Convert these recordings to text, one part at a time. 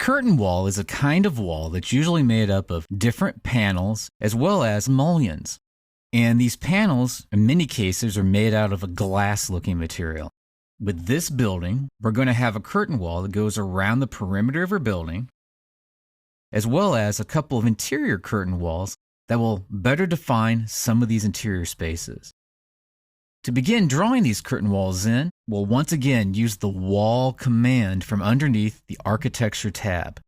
curtain wall is a kind of wall that's usually made up of different panels as well as mullions. And these panels, in many cases, are made out of a glass-looking material. With this building, we're going to have a curtain wall that goes around the perimeter of our building, as well as a couple of interior curtain walls that will better define some of these interior spaces. To begin drawing these curtain walls in, we'll once again use the Wall command from underneath the Architecture tab.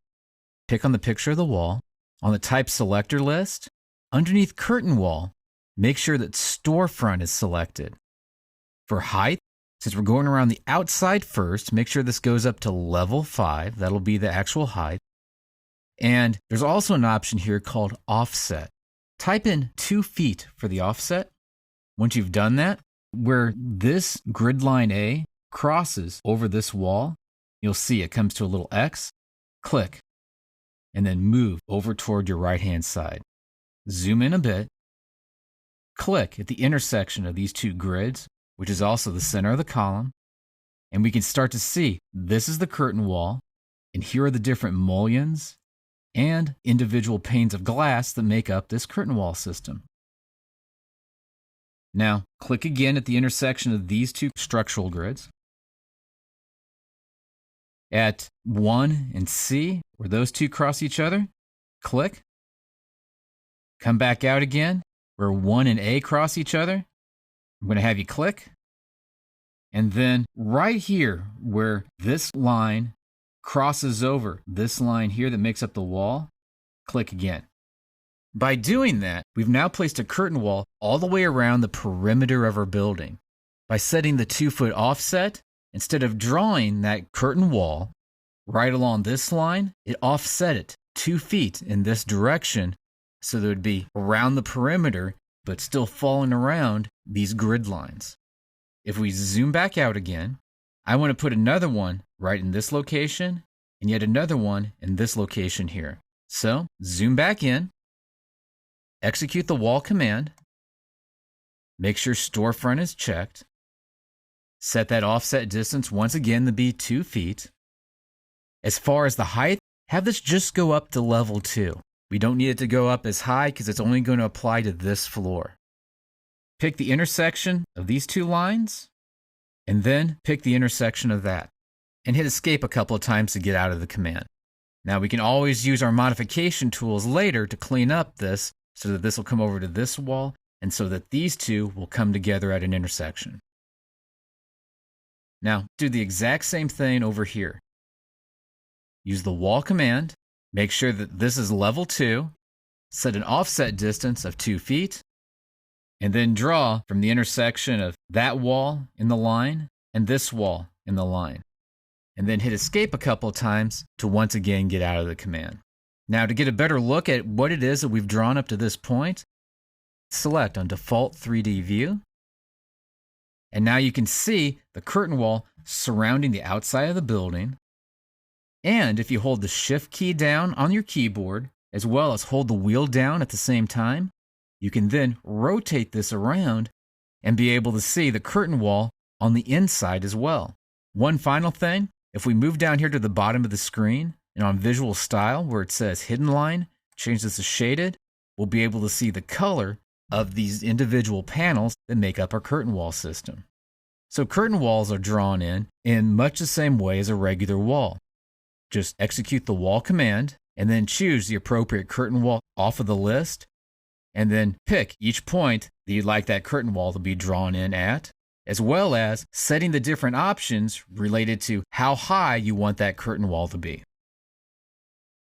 Pick on the picture of the wall. On the Type Selector list, underneath Curtain Wall, make sure that Storefront is selected. For height, since we're going around the outside first, make sure this goes up to level 5. That'll be the actual height. And there's also an option here called Offset. Type in 2 feet for the offset. Once you've done that, where this grid line A crosses over this wall, you'll see it comes to a little X. Click, and then move over toward your right-hand side. Zoom in a bit. Click at the intersection of these two grids, which is also the center of the column, and we can start to see this is the curtain wall, and here are the different mullions and individual panes of glass that make up this curtain wall system. Now, click again at the intersection of these two structural grids. At 1 and C, where those two cross each other, click. Come back out again, where 1 and A cross each other. I'm going to have you click. And then right here, where this line crosses over this line here that makes up the wall, click again. By doing that, we've now placed a curtain wall all the way around the perimeter of our building. By setting the 2-foot offset, instead of drawing that curtain wall right along this line, it offset it 2 feet in this direction so that it would be around the perimeter but still falling around these grid lines. If we zoom back out again, I want to put another one right in this location and yet another one in this location here. So zoom back in. Execute the Wall command. Make sure Storefront is checked. Set that offset distance once again to be 2 feet. As far as the height, have this just go up to level 2. We don't need it to go up as high because it's only going to apply to this floor. Pick the intersection of these two lines, and then pick the intersection of that. And hit escape a couple of times to get out of the command. Now we can always use our modification tools later to clean up this so that this will come over to this wall and so that these two will come together at an intersection. Now do the exact same thing over here. Use the Wall command, make sure that this is level 2, set an offset distance of 2 feet, and then draw from the intersection of that wall in the line and this wall in the line. And then hit escape a couple of times to once again get out of the command. Now to get a better look at what it is that we've drawn up to this point, select on Default 3D View. And now you can see the curtain wall surrounding the outside of the building. And if you hold the Shift key down on your keyboard, as well as hold the wheel down at the same time, you can then rotate this around and be able to see the curtain wall on the inside as well. One final thing, if we move down here to the bottom of the screen, and on Visual Style, where it says Hidden Line, change this to Shaded, we'll be able to see the color of these individual panels that make up our curtain wall system. So curtain walls are drawn in much the same way as a regular wall. Just execute the Wall command, and then choose the appropriate curtain wall off of the list, and then pick each point that you'd like that curtain wall to be drawn in at, as well as setting the different options related to how high you want that curtain wall to be.